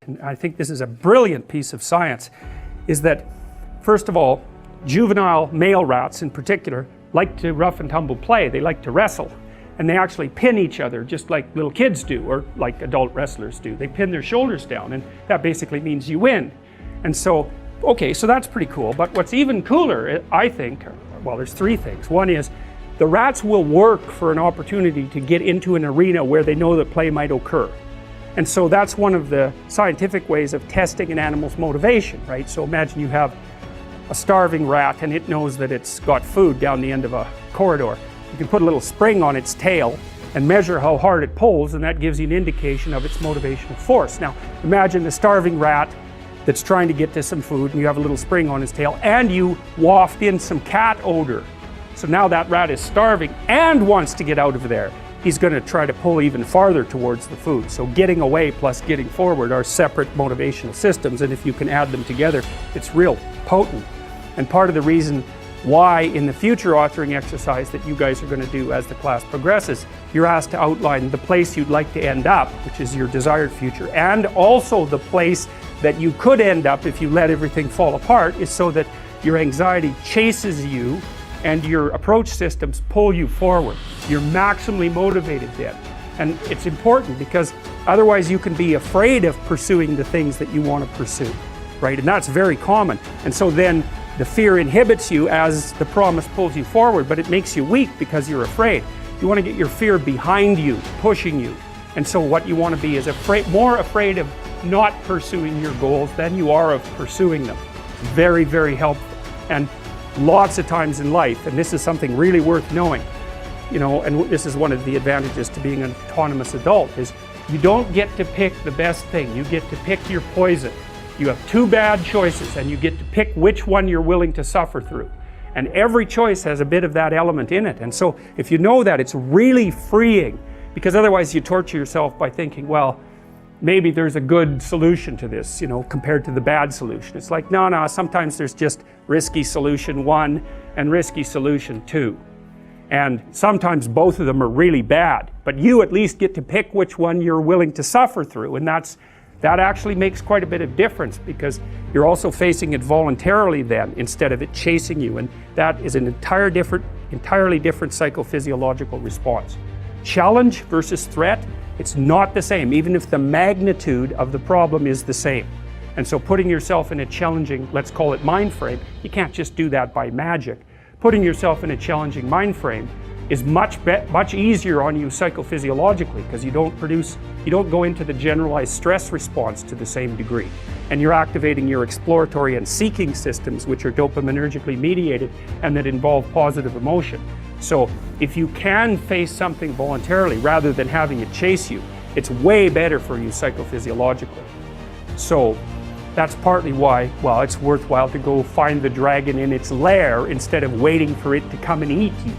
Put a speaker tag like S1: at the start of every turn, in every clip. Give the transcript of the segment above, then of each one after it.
S1: and I think this is a brilliant piece of science, is that, first of all, juvenile male rats in particular like to rough and tumble play. They like to wrestle, and they actually pin each other just like little kids do, or like adult wrestlers do. They pin their shoulders down, and that basically means you win. And so, okay, so that's pretty cool. But what's even cooler, I think, well, there's three things. One is the rats will work for an opportunity to get into an arena where they know that play might occur. And so that's one of the scientific ways of testing an animal's motivation, right? So imagine you have a starving rat and it knows that it's got food down the end of a corridor. You can put a little spring on its tail and measure how hard it pulls, and that gives you an indication of its motivational force. Now imagine a starving rat that's trying to get to some food, and you have a little spring on his tail, and you waft in some cat odor. So now that rat is starving and wants to get out of there. He's going to try to pull even farther towards the food. So getting away plus getting forward are separate motivational systems, and if you can add them together, it's real potent. And part of the reason why in the future authoring exercise that you guys are going to do as the class progresses, you're asked to outline the place you'd like to end up, which is your desired future, and also the place that you could end up if you let everything fall apart, is so that your anxiety chases you and your approach systems pull you forward. You're maximally motivated then. And it's important because otherwise you can be afraid of pursuing the things that you want to pursue, right? And that's very common. And so then the fear inhibits you as the promise pulls you forward, but it makes you weak because you're afraid. You want to get your fear behind you, pushing you. And so what you want to be is more afraid of not pursuing your goals than you are of pursuing them. Very, very helpful. And lots of times in life, and this is something really worth knowing, you know, and this is one of the advantages to being an autonomous adult, is you don't get to pick the best thing. You get to pick your poison. You have two bad choices, and you get to pick which one you're willing to suffer through. And every choice has a bit of that element in it. And so if you know that, it's really freeing, because otherwise you torture yourself by thinking, well, maybe there's a good solution to this, you know, compared to the bad solution. It's like, no, sometimes there's just risky solution 1 and risky solution 2. And sometimes both of them are really bad, but you at least get to pick which one you're willing to suffer through. And that actually makes quite a bit of difference, because you're also facing it voluntarily then, instead of it chasing you. And that is an entirely different psychophysiological response. Challenge versus threat, it's not the same, even if the magnitude of the problem is the same. And so putting yourself in a challenging, let's call it mind frame, you can't just do that by magic. Putting yourself in a challenging mind frame is much easier on you psychophysiologically, because you don't go into the generalized stress response to the same degree. And you're activating your exploratory and seeking systems, which are dopaminergically mediated and that involve positive emotion. So if you can face something voluntarily rather than having it chase you, it's way better for you psychophysiologically. So that's partly why, well, it's worthwhile to go find the dragon in its lair instead of waiting for it to come and eat you.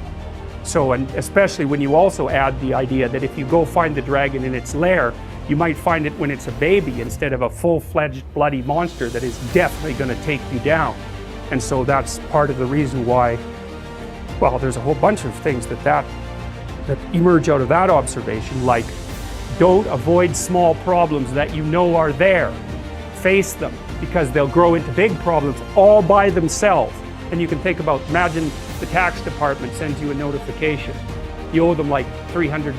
S1: So, and especially when you also add the idea that if you go find the dragon in its lair, you might find it when it's a baby instead of a full-fledged bloody monster that is definitely going to take you down. And so that's part of the reason why, well, there's a whole bunch of things that emerge out of that observation, like don't avoid small problems that you know are there. Face them, because they'll grow into big problems all by themselves. And you can think about, imagine the tax department sends you a notification. You owe them like $300.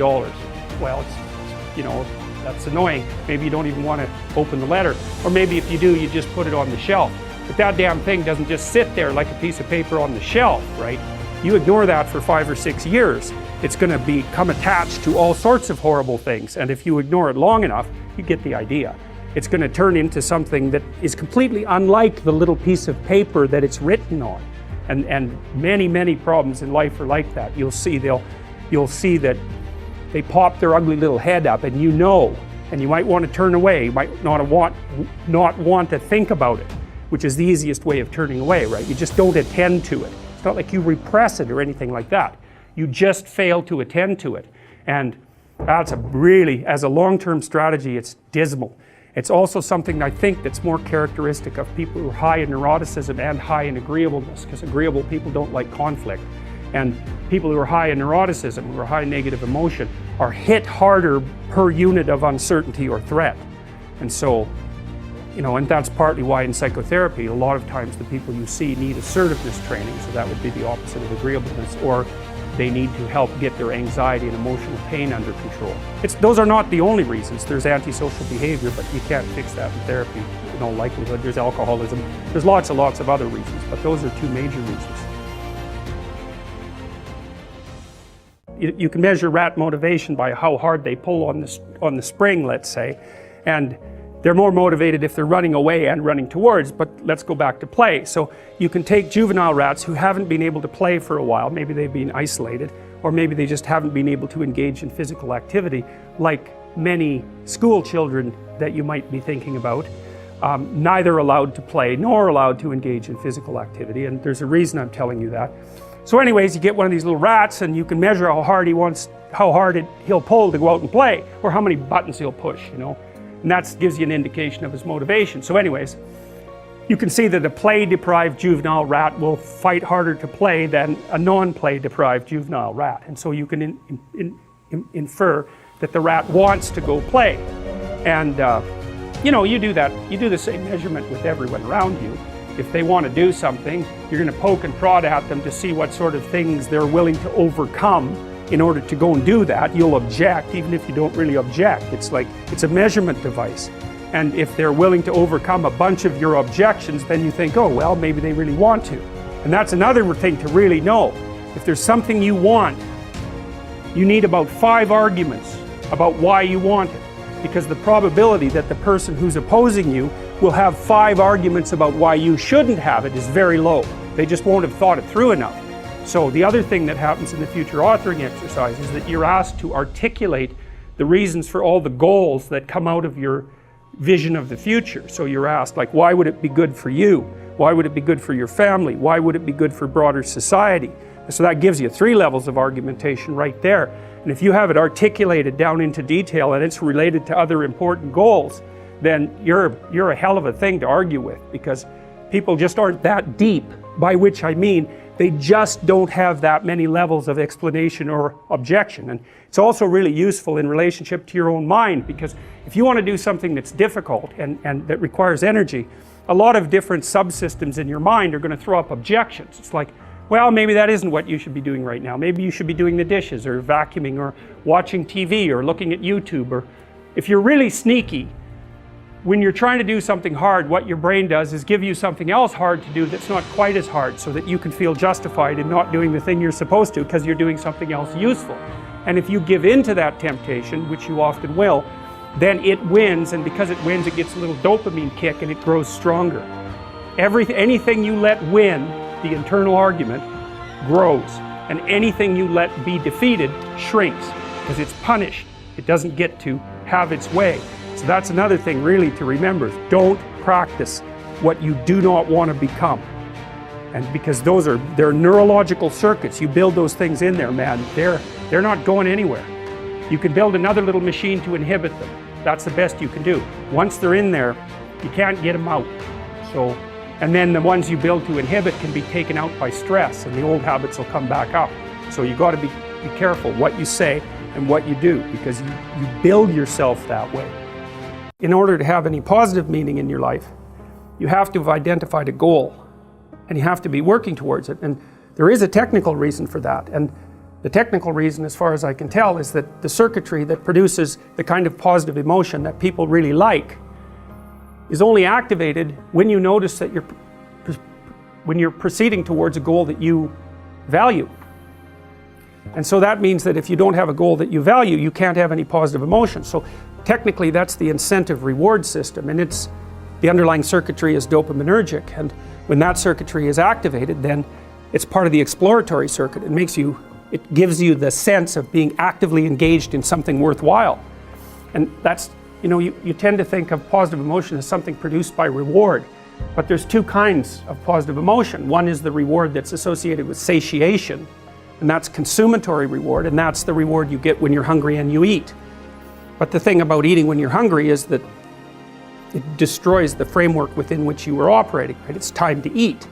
S1: Well, it's, you know, that's annoying. Maybe you don't even want to open the letter. Or maybe if you do, you just put it on the shelf. But that damn thing doesn't just sit there like a piece of paper on the shelf, right? You ignore that for 5 or 6 years, it's going to become attached to all sorts of horrible things. And if you ignore it long enough, you get the idea. It's going to turn into something that is completely unlike the little piece of paper that it's written on. And many, many problems in life are like that. You'll see that they pop their ugly little head up, and you know, and you might want to turn away. You might not want to think about it, which is the easiest way of turning away, right? You just don't attend to it. It's not like you repress it or anything like that. You just fail to attend to it. And that's as a long-term strategy, it's dismal. It's also something I think that's more characteristic of people who are high in neuroticism and high in agreeableness, because agreeable people don't like conflict. And people who are high in neuroticism, who are high in negative emotion, are hit harder per unit of uncertainty or threat. And so You know, and that's partly why in psychotherapy, a lot of times the people you see need assertiveness training, so that would be the opposite of agreeableness, or they need to help get their anxiety and emotional pain under control. Those are not the only reasons. There's antisocial behavior, but you can't fix that in therapy in all likelihood. There's alcoholism. There's lots and lots of other reasons, but those are two major reasons. You can measure rat motivation by how hard they pull on the spring, let's say, and they're more motivated if they're running away and running towards, but let's go back to play. So you can take juvenile rats who haven't been able to play for a while, maybe they've been isolated, or maybe they just haven't been able to engage in physical activity, like many school children that you might be thinking about, neither allowed to play nor allowed to engage in physical activity, and there's a reason I'm telling you that. So anyways, you get one of these little rats and you can measure how hard he'll pull to go out and play, or how many buttons he'll push, you know. And that gives you an indication of his motivation. So anyways, you can see that a play-deprived juvenile rat will fight harder to play than a non-play-deprived juvenile rat. And so you can infer that the rat wants to go play. And you know, you do that. You do the same measurement with everyone around you. If they want to do something, you're going to poke and prod at them to see what sort of things they're willing to overcome in order to go and do that. You'll object even if you don't really object. It's a measurement device. And if they're willing to overcome a bunch of your objections, then you think, oh well, maybe they really want to. And that's another thing to really know. If there's something you want, you need about 5 arguments about why you want it. Because the probability that the person who's opposing you will have 5 arguments about why you shouldn't have it is very low. They just won't have thought it through enough. So the other thing that happens in the future authoring exercise is that you're asked to articulate the reasons for all the goals that come out of your vision of the future. So you're asked, like, why would it be good for you? Why would it be good for your family? Why would it be good for broader society? So that gives you 3 levels of argumentation right there. And if you have it articulated down into detail and it's related to other important goals, then you're a hell of a thing to argue with, because people just aren't that deep, by which I mean they just don't have that many levels of explanation or objection. And it's also really useful in relationship to your own mind, because if you want to do something that's difficult and that requires energy, a lot of different subsystems in your mind are going to throw up objections. It's like, well, maybe that isn't what you should be doing right now. Maybe you should be doing the dishes, or vacuuming, or watching TV, or looking at YouTube. Or if you're really sneaky, when you're trying to do something hard, what your brain does is give you something else hard to do that's not quite as hard, so that you can feel justified in not doing the thing you're supposed to because you're doing something else useful. And if you give in to that temptation, which you often will, then it wins, and because it wins, it gets a little dopamine kick and it grows stronger. Anything you let win, the internal argument, grows, and anything you let be defeated shrinks, because it's punished. It doesn't get to have its way. So that's another thing really to remember. Don't practice what you do not want to become. And because they're neurological circuits, you build those things in there, man, they're not going anywhere. You can build another little machine to inhibit them. That's the best you can do. Once they're in there, you can't get them out. And then the ones you build to inhibit can be taken out by stress, and the old habits will come back up. So you got to be careful what you say and what you do, because you build yourself that way. In order to have any positive meaning in your life, you have to have identified a goal, and you have to be working towards it. And there is a technical reason for that. And the technical reason, as far as I can tell, is that the circuitry that produces the kind of positive emotion that people really like is only activated when you notice that when you're proceeding towards a goal that you value. And so that means that if you don't have a goal that you value, you can't have any positive emotion. So technically that's the incentive reward system, and the underlying circuitry is dopaminergic, and when that circuitry is activated, then it's part of the exploratory circuit. It gives you the sense of being actively engaged in something worthwhile. And that's, you tend to think of positive emotion as something produced by reward, but there's 2 kinds of positive emotion. One is the reward that's associated with satiation, and that's consummatory reward, and that's the reward you get when you're hungry and you eat. But the thing about eating when you're hungry is that it destroys the framework within which you were operating, right? It's time to eat.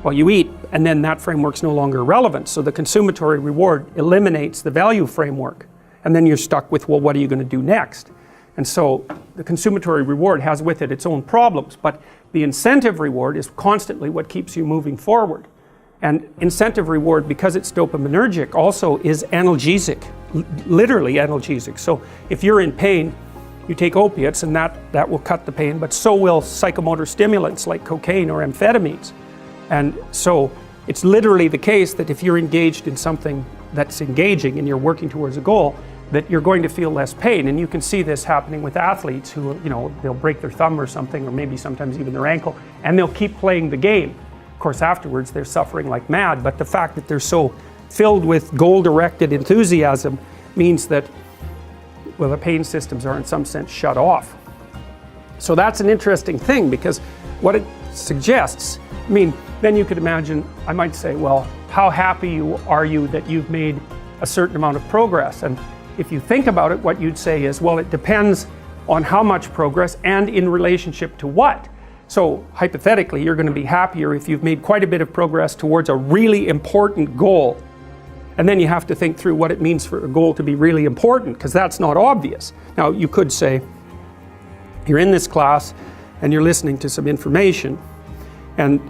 S1: Well, you eat, and then that framework's no longer relevant, so the consummatory reward eliminates the value framework, and then you're stuck with, well, what are you going to do next? And so the consummatory reward has with it its own problems, but the incentive reward is constantly what keeps you moving forward. And incentive reward, because it's dopaminergic, also is analgesic, literally analgesic. So if you're in pain, you take opiates and that will cut the pain, but so will psychomotor stimulants like cocaine or amphetamines. And so it's literally the case that if you're engaged in something that's engaging and you're working towards a goal, that you're going to feel less pain. And you can see this happening with athletes who, they'll break their thumb or something, or maybe sometimes even their ankle, and they'll keep playing the game. Of course, afterwards they're suffering like mad, but the fact that they're so filled with goal-directed enthusiasm means that, well, the pain systems are in some sense shut off. So that's an interesting thing, because what it suggests, then you could imagine, I might say, well, how happy are you that you've made a certain amount of progress? And if you think about it, what you'd say is, well, it depends on how much progress and in relationship to what. So hypothetically, you're going to be happier if you've made quite a bit of progress towards a really important goal. And then you have to think through what it means for a goal to be really important, because that's not obvious. Now, you could say, you're in this class and you're listening to some information, and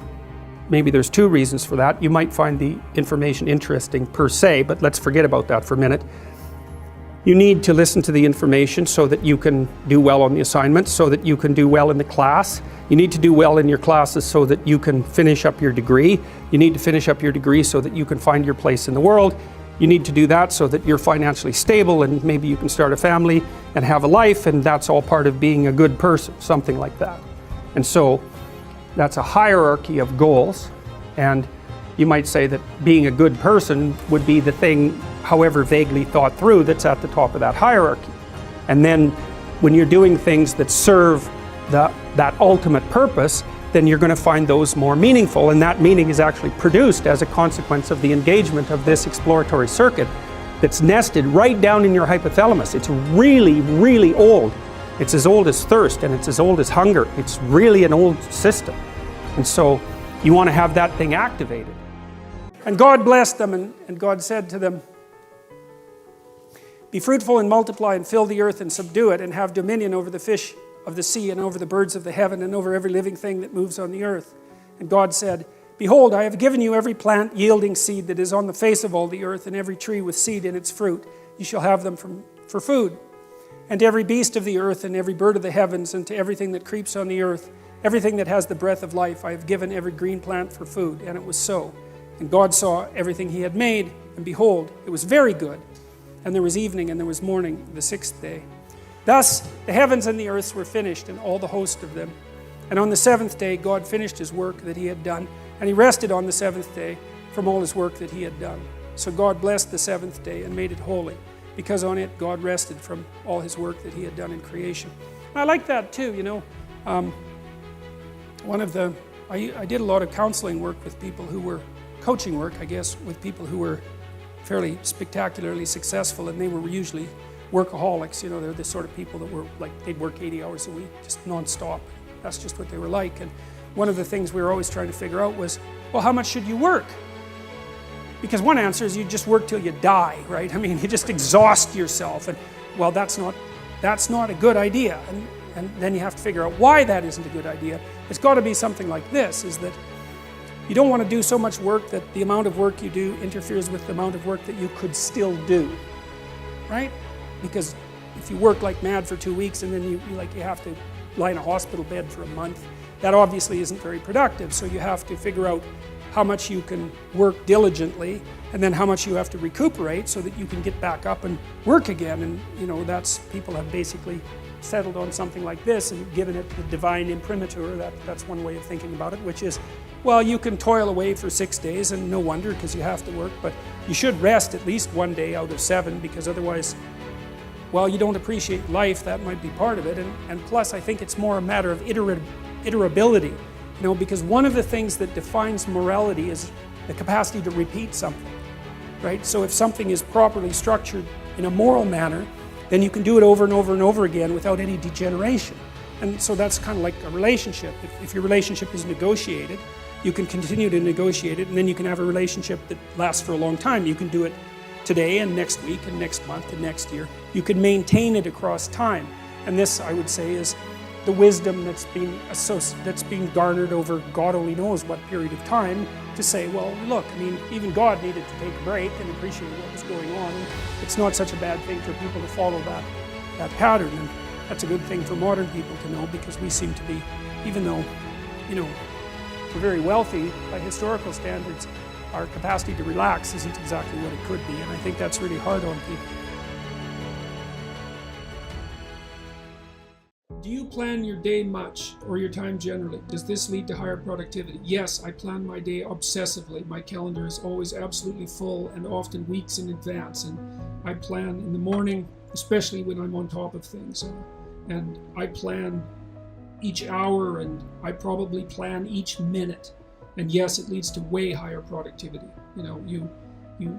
S1: maybe there's two reasons for that. You might find the information interesting per se, but let's forget about that for a minute. You need to listen to the information so that you can do well on the assignments, so that you can do well in the class. You need to do well in your classes so that you can finish up your degree. You need to finish up your degree so that you can find your place in the world. You need to do that so that you're financially stable and maybe you can start a family and have a life, and that's all part of being a good person, something like that. And so that's a hierarchy of goals, and you might say that being a good person would be the thing, however vaguely thought through, that's at the top of that hierarchy. And then when you're doing things that serve that ultimate purpose, then you're going to find those more meaningful, and that meaning is actually produced as a consequence of the engagement of this exploratory circuit that's nested right down in your hypothalamus. It's really, really old. It's as old as thirst, and it's as old as hunger. It's really an old system. And so you want to have that thing activated. And God blessed them, and God said to them, "Be fruitful and multiply and fill the earth and subdue it, and have dominion over the fish of the sea and over the birds of the heaven and over every living thing that moves on the earth." And God said, "Behold, I have given you every plant yielding seed that is on the face of all the earth, and every tree with seed in its fruit. You shall have them for food. And to every beast of the earth and every bird of the heavens and to everything that creeps on the earth, everything that has the breath of life, I have given every green plant for food." And it was so. And God saw everything he had made, and behold, it was very good. And there was evening and there was morning, the sixth day. Thus the heavens and the earth were finished, and all the host of them. And on the seventh day God finished his work that he had done, and he rested on the seventh day from all his work that he had done. So God blessed the seventh day and made it holy, because on it God rested from all his work that he had done in creation. And I like that too, I did a lot of counseling work with people who were, coaching work, I guess, with people who were fairly spectacularly successful, and they were usually workaholics. They're the sort of people that were like, they'd work 80 hours a week, just non-stop. That's just what they were like. And one of the things we were always trying to figure out was, well, how much should you work? Because one answer is you just work till you die, right? You just exhaust yourself, and well, that's not a good idea. And then you have to figure out why that isn't a good idea. It's got to be something like this, is that you don't want to do so much work that the amount of work you do interferes with the amount of work that you could still do, right? Because if you work like mad for 2 weeks and then you have to lie in a hospital bed for a month, that obviously isn't very productive. So you have to figure out how much you can work diligently, and then how much you have to recuperate so that you can get back up and work again. And that's, people have basically settled on something like this and given it the divine imprimatur. That's one way of thinking about it, which is, well, you can toil away for 6 days, and no wonder, because you have to work, but you should rest at least 1 day out of 7, because otherwise, well, you don't appreciate life. That might be part of it. And plus, I think it's more a matter of iterability, because one of the things that defines morality is the capacity to repeat something, right? So if something is properly structured in a moral manner, then you can do it over and over and over again without any degeneration. And so that's kind of like a relationship. If your relationship is negotiated, you can continue to negotiate it, and then you can have a relationship that lasts for a long time. You can do it today and next week and next month and next year. You can maintain it across time. And this, I would say, is the wisdom that's being garnered over God only knows what period of time, to say, well, look, I mean, even God needed to take a break and appreciate what was going on. It's not such a bad thing for people to follow that pattern, and that's a good thing for modern people to know, because we seem to be, even though, you know, we're very wealthy by historical standards, our capacity to relax isn't exactly what it could be, and I think that's really hard on people. Do you plan your day much, or your time generally? Does this lead to higher productivity? Yes, I plan my day obsessively. My calendar is always absolutely full, and often weeks in advance. And I plan in the morning, especially when I'm on top of things. And I plan each hour, and I probably plan each minute. And yes, it leads to way higher productivity. You know, you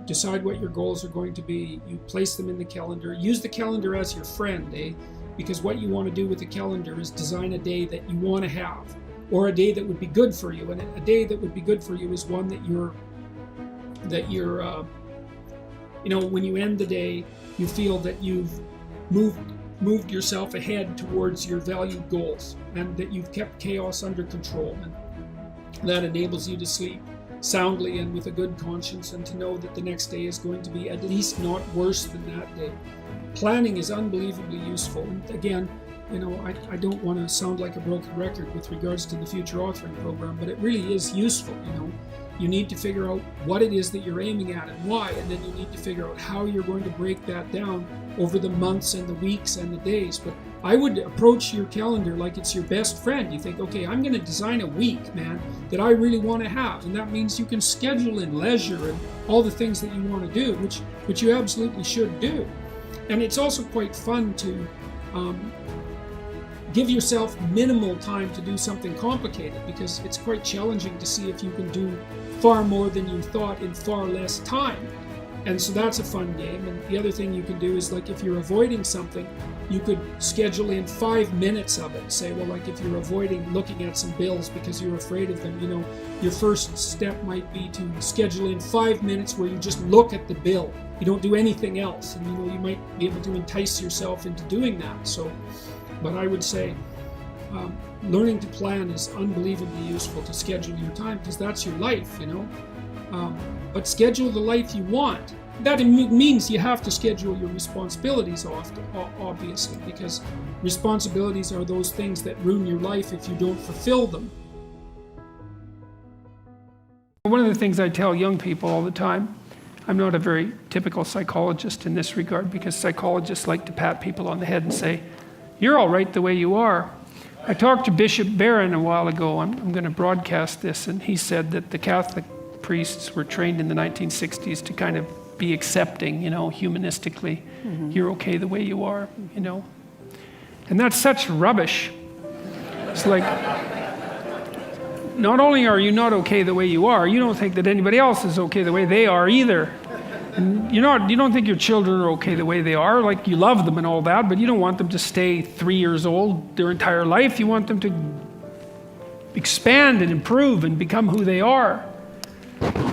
S1: decide what your goals are going to be. You place them in the calendar. Use the calendar as your friend, eh? Because what you want to do with the calendar is design a day that you want to have, or a day that would be good for you. And a day that would be good for you is one that you're you know, when you end the day, you feel that you've moved yourself ahead towards your valued goals, and that you've kept chaos under control. And that enables you to sleep soundly and with a good conscience, and to know that the next day is going to be at least not worse than that day. Planning is unbelievably useful. And again, you know, I don't want to sound like a broken record with regards to the future authoring program, but it really is useful. You know, you need to figure out what it is that you're aiming at and why, and then you need to figure out how you're going to break that down over the months and the weeks and the days. But I would approach your calendar like it's your best friend. You think, okay, I'm going to design a week, man, that I really want to have. And that means you can schedule in leisure and all the things that you want to do, which you absolutely should do. And it's also quite fun to give yourself minimal time to do something complicated, because it's quite challenging to see if you can do far more than you thought in far less time. And so that's a fun game. And the other thing you can do is, like, if you're avoiding something, you could schedule in 5 minutes of it. Say, well, like if you're avoiding looking at some bills because you're afraid of them, you know, your first step might be to schedule in 5 minutes where you just look at the bill. You don't do anything else. And, you know, you might be able to entice yourself into doing that. So, but I would say learning to plan is unbelievably useful to schedule your time, because that's your life, you know. But schedule the life you want. That means you have to schedule your responsibilities obviously, because responsibilities are those things that ruin your life if you don't fulfill them. One of the things I tell young people all the time, I'm not a very typical psychologist in this regard, because psychologists like to pat people on the head and say, you're all right the way you are. I talked to Bishop Barron a while ago. I'm going to broadcast this, and he said that the Catholic priests were trained in the 1960s to kind of be accepting, you know, humanistically. Mm-hmm. You're okay the way you are, you know. And that's such rubbish. It's like, not only are you not okay the way you are, you don't think that anybody else is okay the way they are either. And you don't think your children are okay the way they are. Like, you love them and all that, but you don't want them to stay 3 years old their entire life. You want them to expand and improve and become who they are.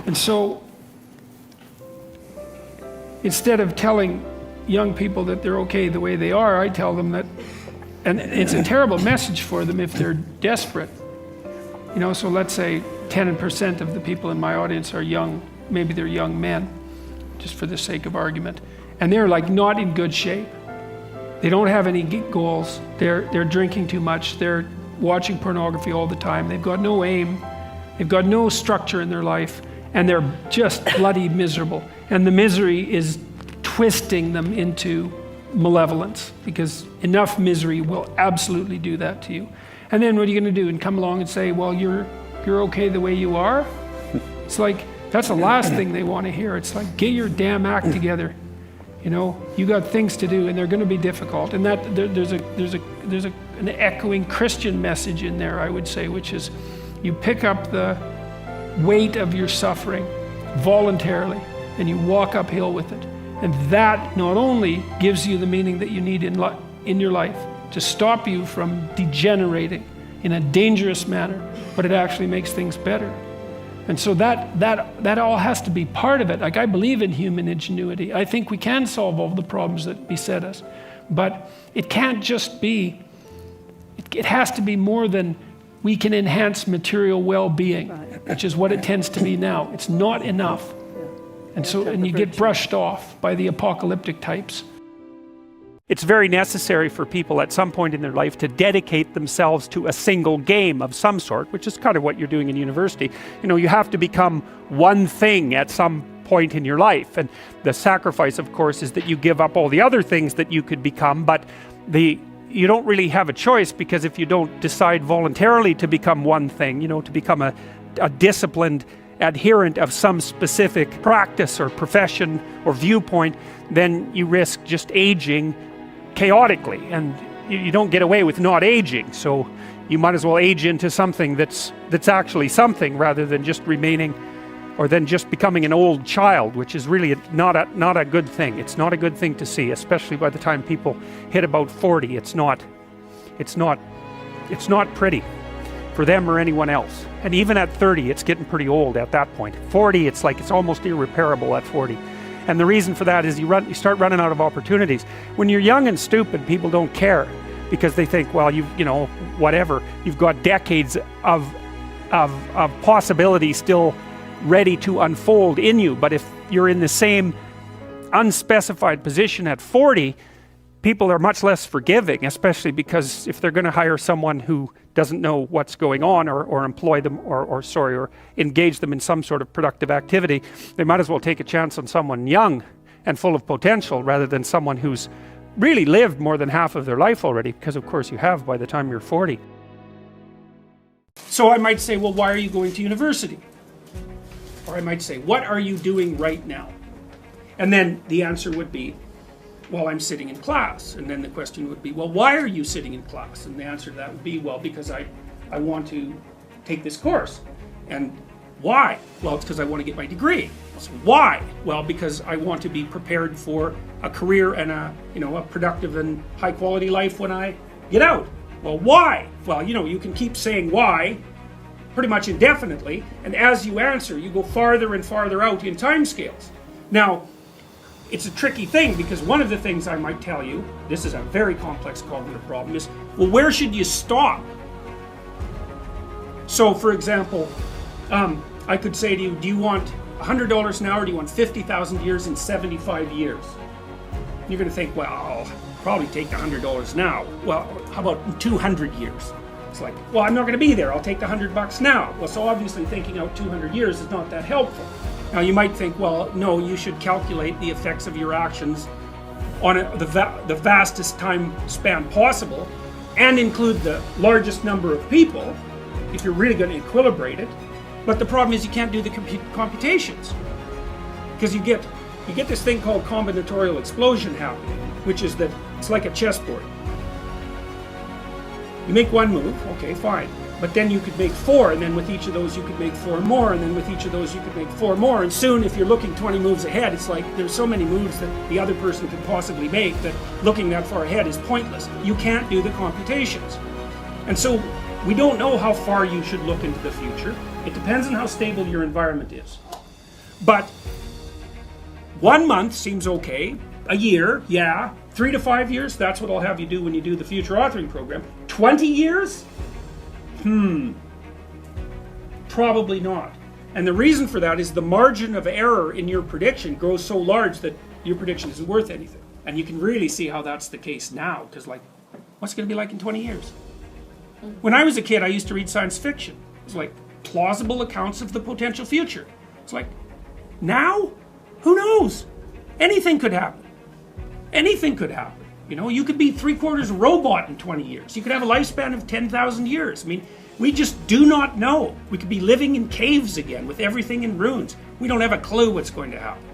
S1: And so, instead of telling young people that they're okay the way they are, I tell them that, and it's a terrible message for them if they're desperate. You know, so let's say 10% of the people in my audience are young, maybe they're young men, just for the sake of argument, and they're like not in good shape. They don't have any goals. They're drinking too much. They're watching pornography all the time. They've got no aim. They've got no structure in their life, and they're just bloody miserable. And the misery is twisting them into malevolence, because enough misery will absolutely do that to you. And then what are you going to do? And come along and say, well, you're okay the way you are? It's like, that's the last thing they want to hear. It's like, get your damn act together. You know, you got things to do, and they're going to be difficult. And that there's an echoing Christian message in there, I would say, which is, you pick up the weight of your suffering voluntarily, and you walk uphill with it. And that not only gives you the meaning that you need in your life to stop you from degenerating in a dangerous manner, but it actually makes things better. And so that all has to be part of it. Like, I believe in human ingenuity. I think we can solve all the problems that beset us.
S2: But it can't just be, it has to be more than we can enhance material well-being, which is what it tends to be now. It's not enough. And so, and you get brushed off by the apocalyptic types.
S1: It's very necessary for people at some point in their life to dedicate themselves to a single game of some sort, which is kind of what you're doing in university. You know, you have to become one thing at some point in your life. And the sacrifice, of course, is that you give up all the other things that you could become, but you don't really have a choice, because if you don't decide voluntarily to become one thing, you know, to become a disciplined adherent of some specific practice or profession or viewpoint, then you risk just aging chaotically, and you don't get away with not aging. So you might as well age into something that's actually something, rather than just remaining, or then just becoming an old child, which is really not a good thing. It's not a good thing to see, especially by the time people hit about 40. It's not pretty for them or anyone else. And even at 30, it's getting pretty old at that point. 40, it's like it's almost irreparable at 40. And the reason for that is you start running out of opportunities. When you're young and stupid, people don't care, because they think, well, you know, whatever. You've got decades of possibility still ready to unfold in you. But if you're in the same unspecified position at 40, people are much less forgiving, especially because if they're going to hire someone who doesn't know what's going on, or employ them, or engage them in some sort of productive activity, they might as well take a chance on someone young and full of potential, rather than someone who's really lived more than half of their life already, because of course you have by the time you're 40. So I might say, well, why are you going to university? Or I might say, what are you doing right now? And then the answer would be, well, I'm sitting in class. And then the question would be, well, why are you sitting in class? And the answer to that would be, well, because I want to take this course. And why? Well, it's because I want to get my degree. So why? Well, because I want to be prepared for a career and a productive and high quality life when I get out. Well, why? Well, you can keep saying why pretty much indefinitely, and as you answer, you go farther and farther out in time scales. Now, it's a tricky thing, because one of the things I might tell you, this is a very complex cognitive problem, is, well, where should you stop? So, for example, I could say to you, do you want $100 an hour, or do you want 50,000 years in 75 years? You're going to think, well, I'll probably take the $100 now. Well, how about 200 years? It's like, well, I'm not going to be there. I'll take the $100 now. Well, so obviously thinking out 200 years is not that helpful. Now you might think, well, no, you should calculate the effects of your actions on the vastest time span possible, and include the largest number of people, if you're really going to equilibrate it. But the problem is you can't do the computations, because you get this thing called combinatorial explosion happening, which is that it's like a chessboard. You make one move, okay, fine. But then you could make 4, and then with each of those you could make 4 more, and then with each of those you could make 4 more, and soon if you're looking 20 moves ahead, it's like there's so many moves that the other person could possibly make that looking that far ahead is pointless. You can't do the computations. And so we don't know how far you should look into the future. It depends on how stable your environment is. But 1 month seems okay. A year, yeah. 3 to 5 years, that's what I'll have you do when you do the future authoring program. 20 years? Probably not. And the reason for that is the margin of error in your prediction grows so large that your prediction isn't worth anything. And you can really see how that's the case now, because like, what's it going to be like in 20 years? When I was a kid, I used to read science fiction. It's like plausible accounts of the potential future. It's like, now? Who knows? Anything could happen. Anything could happen. You could be 3/4 robot in 20 years. You could have a lifespan of 10,000 years. I mean, we just do not know. We could be living in caves again with everything in ruins. We don't have a clue what's going to happen.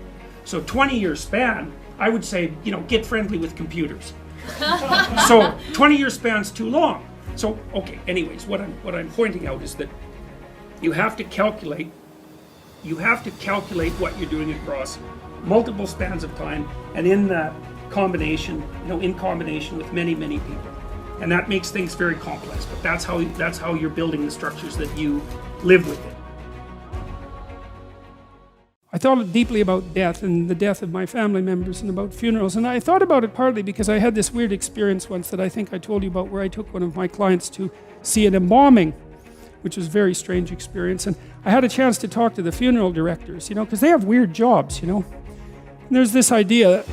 S1: So 20-year span, I would say, get friendly with computers. So 20-year span's too long. So, okay, anyways, what I'm pointing out is that you have to calculate what you're doing across multiple spans of time, and in that combination, in combination with many, many people. And that makes things very complex, but that's how you're building the structures that you live within. thought deeply about death and the death of my family members and about funerals. And I thought about it partly because I had this weird experience once that I think I told you about, where I took one of my clients to see an embalming, which was a very strange experience. And I had a chance to talk to the funeral directors, because they have weird jobs, And there's this idea,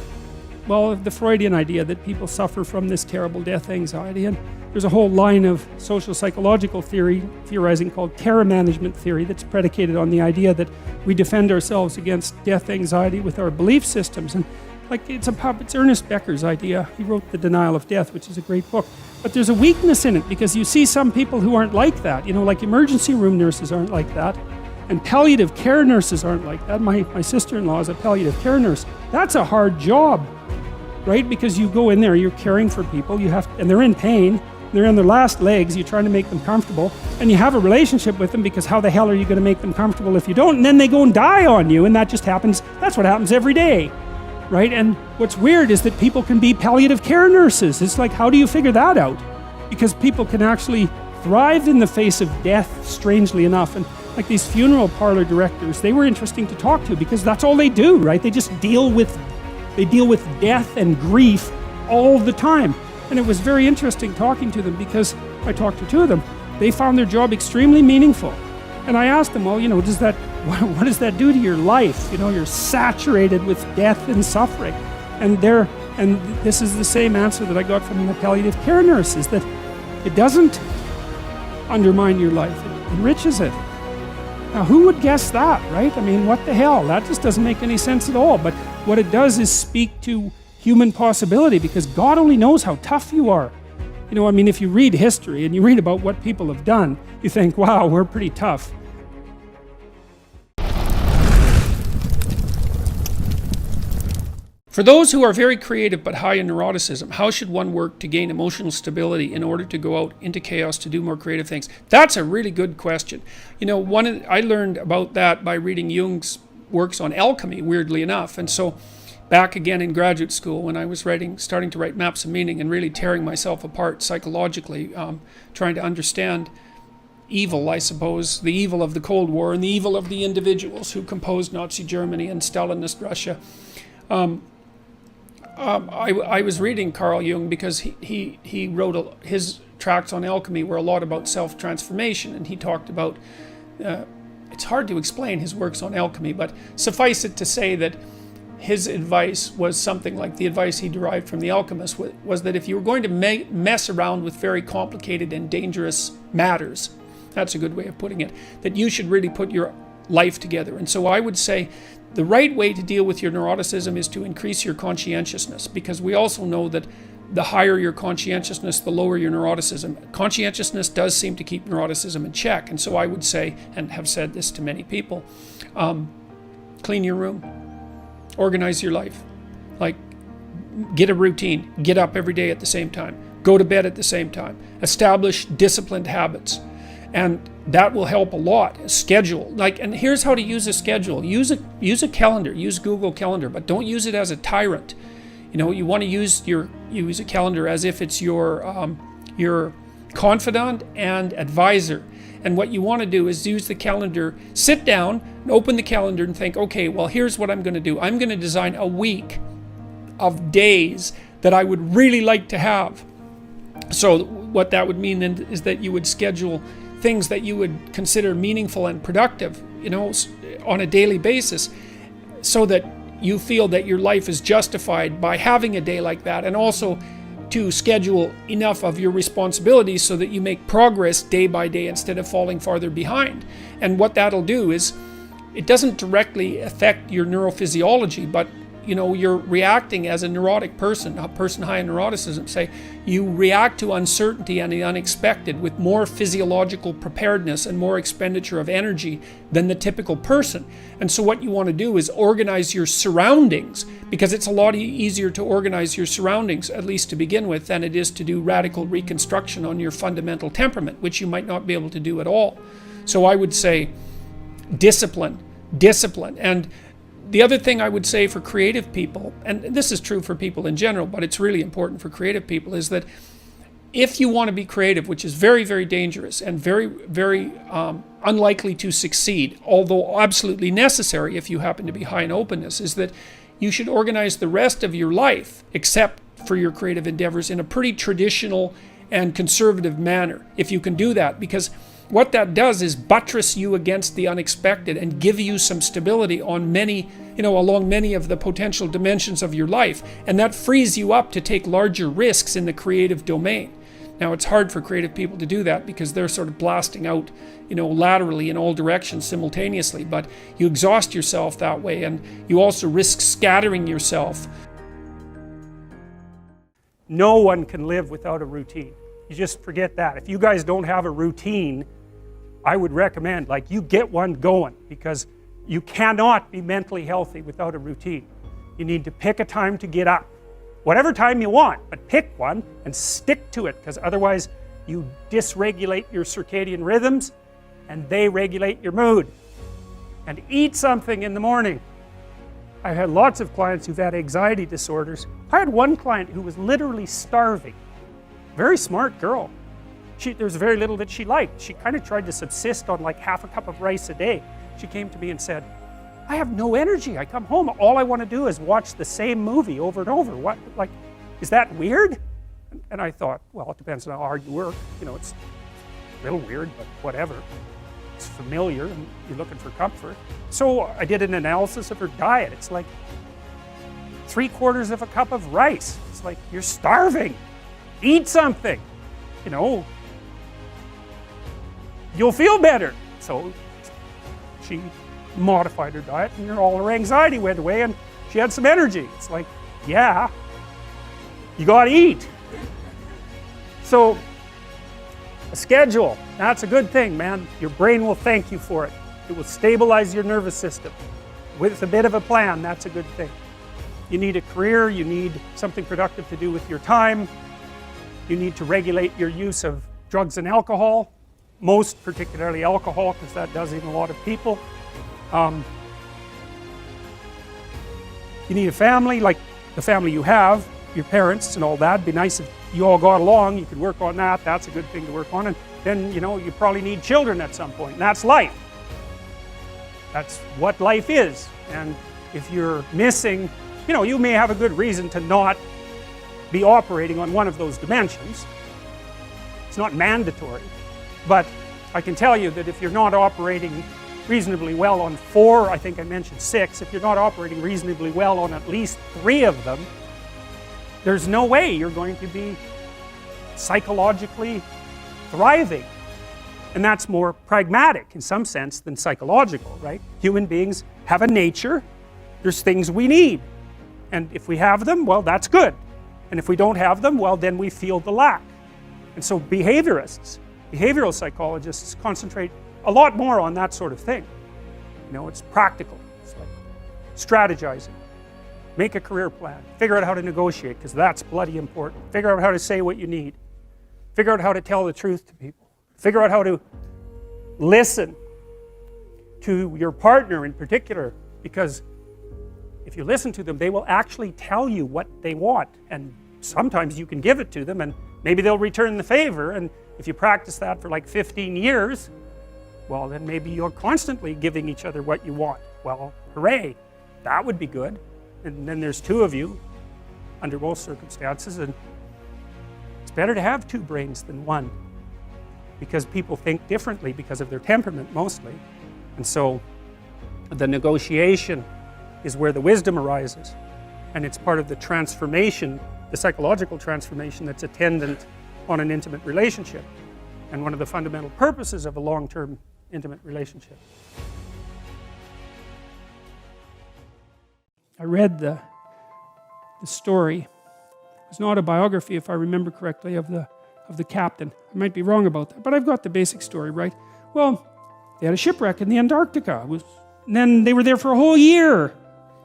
S1: well, the Freudian idea that people suffer from this terrible death anxiety. And there's a whole line of social psychological theorizing called terror management theory that's predicated on the idea that we defend ourselves against death anxiety with our belief systems. And it's Ernest Becker's idea. He wrote The Denial of Death, which is a great book. But there's a weakness in it, because you see some people who aren't like that. Like emergency room nurses aren't like that. And palliative care nurses aren't like that. My sister-in-law is a palliative care nurse. That's a hard job, right? Because you go in there, you're caring for people, and they're in pain. They're on their last legs, you're trying to make them comfortable, and you have a relationship with them, because how the hell are you going to make them comfortable if you don't? And then they go and die on you, and that just happens. That's what happens every day, right? And what's weird is that people can be palliative care nurses. It's like, how do you figure that out? Because people can actually thrive in the face of death, strangely enough. And like these funeral parlor directors, they were interesting to talk to, because that's all they do, right? They just deal with death and grief all the time. And it was very interesting talking to them, because I talked to two of them. They found their job extremely meaningful. And I asked them, well, what does that do to your life? You're saturated with death and suffering. And this is the same answer that I got from the palliative care nurses, that it doesn't undermine your life, it enriches it. Now, who would guess that, right? I mean, what the hell? That just doesn't make any sense at all. But what it does is speak to human possibility, because God only knows how tough you are. If you read history and you read about what people have done, you think, wow, we're pretty tough. For those who are very creative but high in neuroticism, how should one work to gain emotional stability in order to go out into chaos to do more creative things? That's a really good question. I learned about that by reading Jung's works on alchemy, weirdly enough. And so back again in graduate school, when I was starting to write maps of meaning and really tearing myself apart psychologically, trying to understand evil, I suppose, the evil of the Cold War and the evil of the individuals who composed Nazi Germany and Stalinist Russia. I was reading Carl Jung because he wrote his tracts on alchemy were a lot about self-transformation, and he talked about, it's hard to explain his works on alchemy, but suffice it to say that his advice was something like the advice he derived from the alchemist, was that if you were going to mess around with very complicated and dangerous matters, that's a good way of putting it, that you should really put your life together. And so I would say the right way to deal with your neuroticism is to increase your conscientiousness, because we also know that the higher your conscientiousness, the lower your neuroticism. Conscientiousness does seem to keep neuroticism in check. And so I would say, and have said this to many people, clean your room. Organize your life. Like, get a routine. Get up every day at the same time. Go to bed at the same time. Establish disciplined habits. And that will help a lot. Schedule. And here's how to use a schedule. Use a calendar. Use Google Calendar, but don't use it as a tyrant. You want to use a calendar as if it's your confidant and advisor. And what you want to do is use the calendar, sit down, open the calendar and think, okay, well, here's what I'm going to do. I'm going to design a week of days that I would really like to have. So what that would mean then is that you would schedule things that you would consider meaningful and productive, on a daily basis, so that you feel that your life is justified by having a day like that, and also to schedule enough of your responsibilities so that you make progress day by day instead of falling farther behind. And what that'll do is, it doesn't directly affect your neurophysiology, but you're reacting as a neurotic person, a person high in neuroticism, say, you react to uncertainty and the unexpected with more physiological preparedness and more expenditure of energy than the typical person. And so what you want to do is organize your surroundings, because it's a lot easier to organize your surroundings, at least to begin with, than it is to do radical reconstruction on your fundamental temperament, which you might not be able to do at all. So I would say discipline. And the other thing I would say for creative people, and this is true for people in general, but it's really important for creative people, is that
S2: if you want to be creative, which is very, very dangerous and very, very unlikely to succeed, although absolutely necessary if you happen to be high in openness, is that you should organize the rest of your life, except for your creative endeavors, in a pretty traditional and conservative manner, if you can do that, because what that does is buttress you against the unexpected and give you some stability on many, along many of the potential dimensions of your life, and that frees you up to take larger risks in the creative domain. Now, it's hard for creative people to do that because they're sort of blasting out, laterally in all directions simultaneously, but you exhaust yourself that way, and you also risk scattering yourself.
S1: No one can live without a routine. You just forget that. If you guys don't have a routine, I would recommend, you get one going, because you cannot be mentally healthy without a routine. You need to pick a time to get up. Whatever time you want, but pick one and stick to it, because otherwise you dysregulate your circadian rhythms and they regulate your mood. And eat something in the morning. I've had lots of clients who've had anxiety disorders. I had one client who was literally starving. Very smart girl. There's very little that she liked. She kind of tried to subsist on half a cup of rice a day. She came to me and said, I have no energy. I come home, all I want to do is watch the same movie over and over. What, is that weird? And I thought, well, it depends on how hard you work. It's a little weird, but whatever. It's familiar and you're looking for comfort. So I did an analysis of her diet. It's 3/4 of a cup of rice. It's you're starving. Eat something. You'll feel better. So she modified her diet and all her anxiety went away and she had some energy. It's yeah, you gotta eat. So a schedule, that's a good thing, man. Your brain will thank you for it. It will stabilize your nervous system. With a bit of a plan, that's a good thing. You need a career, you need something productive to do with your time. You need to regulate your use of drugs and alcohol, most particularly alcohol, because that does in a lot of people. You need a family, like the family you have, your parents and all that. It'd be nice if you all got along, you could work on that. That's a good thing to work on. And then, you probably need children at some point. And that's life. That's what life is. And if you're missing, you may have a good reason to not be operating on one of those dimensions. It's not mandatory. But I can tell you that if you're not operating reasonably well on 4, I think I mentioned 6, if you're not operating reasonably well on at least 3 of them, there's no way you're going to be psychologically thriving. And that's more pragmatic in some sense than psychological, right? Human beings have a nature, there's things we need. And if we have them, well, that's good. And if we don't have them, well, then we feel the lack. And so behaviorists, behavioral psychologists concentrate a lot more on that sort of thing. It's practical. It's strategizing. Make a career plan. Figure out how to negotiate, because that's bloody important. Figure out how to say what you need. Figure out how to tell the truth to people. Figure out how to listen to your partner in particular, because if you listen to them, they will actually tell you what they want. And sometimes you can give it to them and maybe they'll return the favor. And if you practice that for 15 years, well, then maybe you're constantly giving each other what you want. Well, hooray, that would be good. And then there's 2 of you under most circumstances, and it's better to have 2 brains than 1, because people think differently because of their temperament mostly. And so the negotiation is where the wisdom arises, and it's part of the transformation, the psychological transformation that's attendant on an intimate relationship, and one of the fundamental purposes of a long-term intimate relationship. I read the story. It was an autobiography, if I remember correctly, of the captain. I might be wrong about that, but I've got the basic story right. Well, they had a shipwreck in the Antarctica. And then they were there for a whole year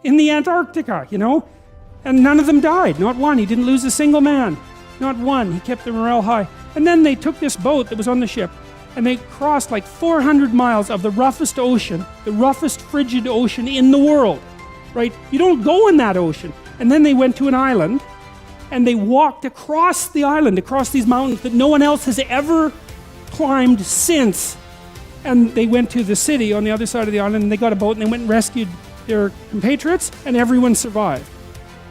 S1: in the Antarctica, and none of them died. Not one. He didn't lose a single man. Not one. He kept their morale high. And then they took this boat that was on the ship, and they crossed 400 miles of the roughest ocean, the roughest frigid ocean in the world, right? You don't go in that ocean. And then they went to an island,
S3: and they walked across the island, across these mountains that no one else has ever climbed since. And they went to the city on the other side of the island, and they got a boat, and they went and rescued their compatriots, and everyone survived.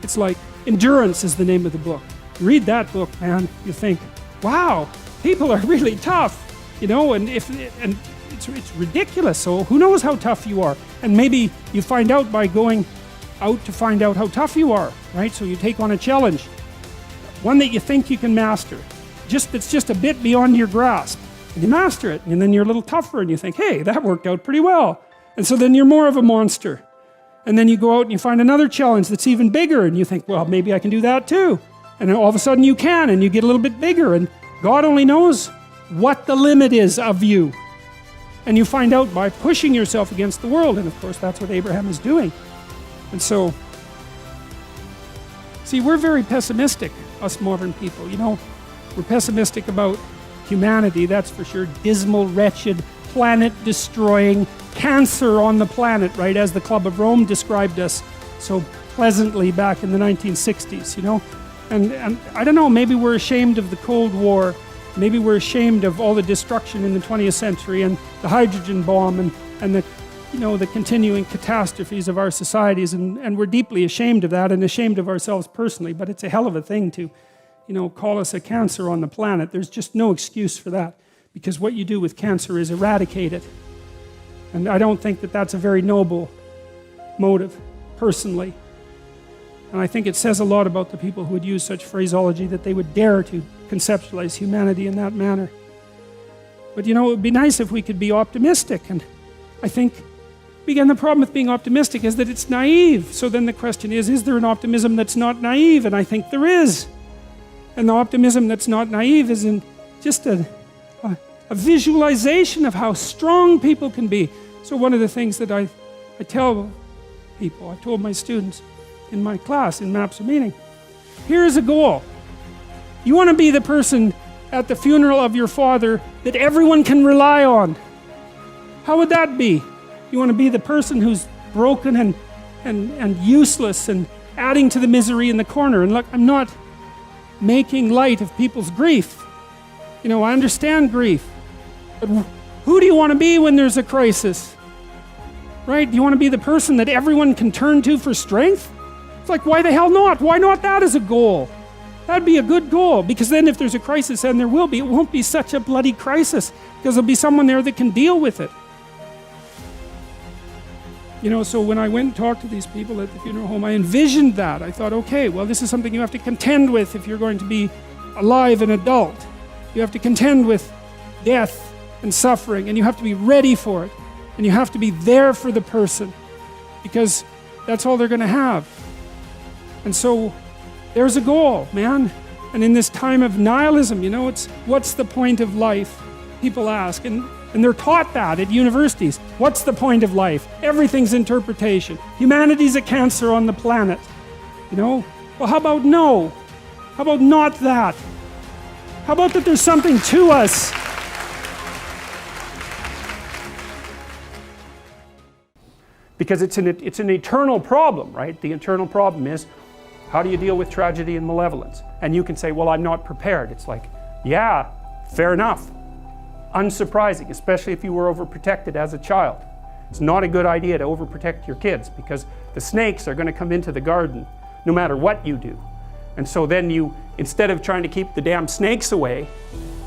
S3: It's like, Endurance is the name of the book. Read that book, man. You think, wow, people are really tough, you know, and it's ridiculous. So who knows how tough you are? And maybe you find out by going out to find out how tough you are, right? So you take on a challenge, one that you think you can master, that's just a bit beyond your grasp, and you master it, and then you're a little tougher, and you think, hey, that worked out pretty well. And so then you're more of a monster. And then you go out and you find another challenge that's even bigger, and you think, well, maybe I can do that too. And then all of a sudden you can, and you get a little bit bigger, and God only knows what the limit is of you. And you find out by pushing yourself against the world, and of course that's what Abraham is doing. And so, see, we're very pessimistic, us modern people, you know. We're pessimistic about humanity, that's for sure. Dismal, wretched, planet-destroying, cancer on the planet, right, as the Club of Rome described us so pleasantly back in the 1960s, you know. And I don't know, maybe we're ashamed of the Cold War, maybe we're ashamed of all the destruction in the 20th century and the hydrogen bomb and the, you know, the continuing catastrophes of our societies, and we're deeply ashamed of that and ashamed of ourselves personally, but it's a hell of a thing to, you know, call us a cancer on the planet. There's just no excuse for that, because what you do with cancer is eradicate it. And I don't think that that's a very noble motive, personally. And I think it says a lot about the people who would use such phraseology, that they would dare to conceptualize humanity in that manner. But you know, it would be nice if we could be optimistic. And I think, again, the problem with being optimistic is that it's naive. So then the question is there an optimism that's not naive? And I think there is. And the optimism that's not naive is in just a visualization of how strong people can be. So one of the things that I tell people, I told my students in my class in Maps of Meaning, here's a goal. You want to be the person at the funeral of your father that everyone can rely on. How would that be? You want to be the person who's broken and useless and adding to the misery in the corner. And look, I'm not making light of people's grief. You know, I understand grief. But who do you want to be when there's a crisis? Right? Do you want to be the person that everyone can turn to for strength? It's like, why the hell not? Why not that as a goal? That'd be a good goal, because then if there's a crisis, and there will be, it won't be such a bloody crisis, because there'll be someone there that can deal with it. You know, so when I went and talked to these people at the funeral home, I envisioned that. I thought, okay, well, this is something you have to contend with if you're going to be alive and adult. You have to contend with death and suffering, and you have to be ready for it, and you have to be there for the person, because that's all they're going to have. And so there's a goal, man. And in this time of nihilism, you know, it's what's the point of life? People ask, and they're taught that at universities. What's the point of life? Everything's interpretation. Humanity's a cancer on the planet. You know? Well, how about no? How about not that? How about that there's something to us?
S1: Because it's an eternal problem, right? The eternal problem is, how do you deal with tragedy and malevolence? And you can say, well, I'm not prepared. It's like, yeah, fair enough. Unsurprising, especially if you were overprotected as a child. It's not a good idea to overprotect your kids, because the snakes are going to come into the garden no matter what you do. And so then you, instead of trying to keep the damn snakes away,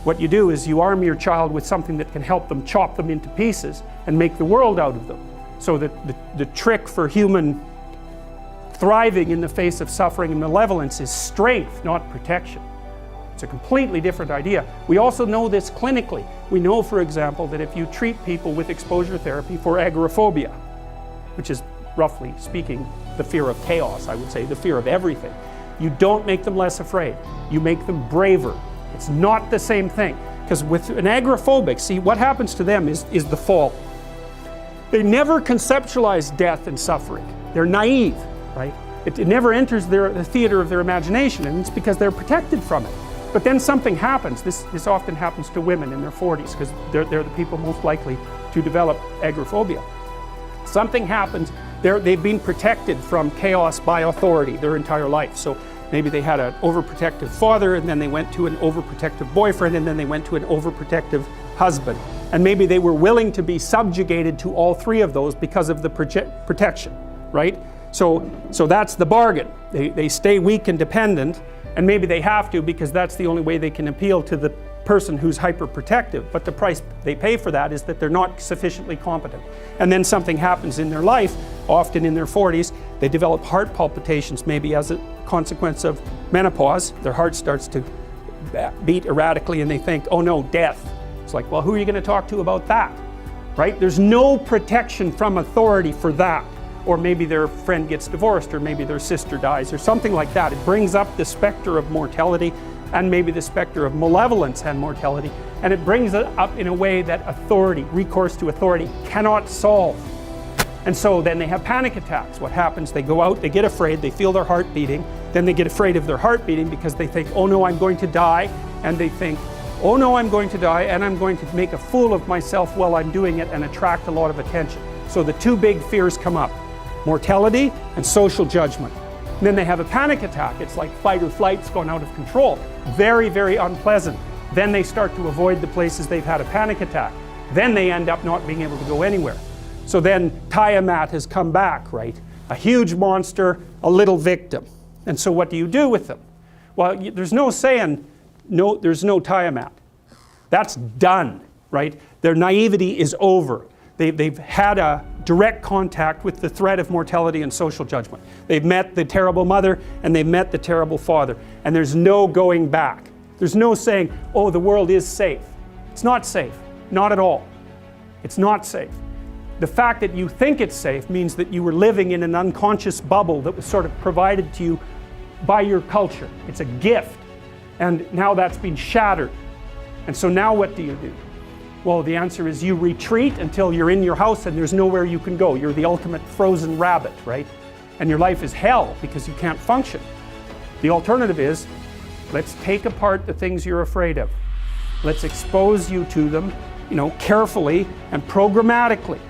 S1: what you do is you arm your child with something that can help them chop them into pieces and make the world out of them. So that the trick for human thriving in the face of suffering and malevolence is strength, not protection. It's a completely different idea. We also know this clinically. We know, for example, that if you treat people with exposure therapy for agoraphobia, which is, roughly speaking, the fear of chaos, I would say, the fear of everything, you don't make them less afraid. You make them braver. It's not the same thing. Because with an agoraphobic, see, what happens to them is the fall. They never conceptualize death and suffering. They're naive, right? It never enters the theater of their imagination, and it's because they're protected from it. But then something happens. This often happens to women in their 40s, because they're the people most likely to develop agoraphobia. Something happens. They've been protected from chaos by authority their entire life. So Maybe they had an overprotective father, and then they went to an overprotective boyfriend, and then they went to an overprotective husband. And maybe they were willing to be subjugated to all three of those because of the protection, right? So that's the bargain. They stay weak and dependent, and maybe they have to because that's the only way they can appeal to the person who's hyperprotective. But the price they pay for that is that they're not sufficiently competent. And then something happens in their life, often in their 40s, they develop heart palpitations, maybe as a consequence of menopause. Their heart starts to beat erratically, and they think, oh no, death. It's like, well, who are you going to talk to about that, right? There's no protection from authority for that. Or maybe their friend gets divorced, or maybe their sister dies, or something like that. It brings up the specter of mortality, and maybe the specter of malevolence and mortality, and it brings it up in a way that authority, recourse to authority, cannot solve. And so then they have panic attacks. What happens? They go out, they get afraid, they feel their heart beating, then they get afraid of their heart beating because they think, oh no, I'm going to die, and they think, oh no, I'm going to die, and I'm going to make a fool of myself while I'm doing it and attract a lot of attention. So the two big fears come up: mortality and social judgment. And then they have a panic attack. It's like fight or flight's gone out of control. Very, very unpleasant. Then they start to avoid the places they've had a panic attack. Then they end up not being able to go anywhere. So then Tiamat has come back, right? A huge monster, a little victim. And so what do you do with them? Well, there's no saying, no, there's no Tiamat. That's done, right? Their naivety is over. They've had a direct contact with the threat of mortality and social judgment. They've met the terrible mother and they've met the terrible father. And there's no going back. There's no saying, oh, the world is safe. It's not safe. Not at all. It's not safe. The fact that you think it's safe means that you were living in an unconscious bubble that was sort of provided to you by your culture. It's a gift. And now that's been shattered. And so now what do you do? Well, the answer is you retreat until you're in your house and there's nowhere you can go. You're the ultimate frozen rabbit, right? And your life is hell because you can't function. The alternative is, let's take apart the things you're afraid of. Let's expose you to them, carefully and programmatically.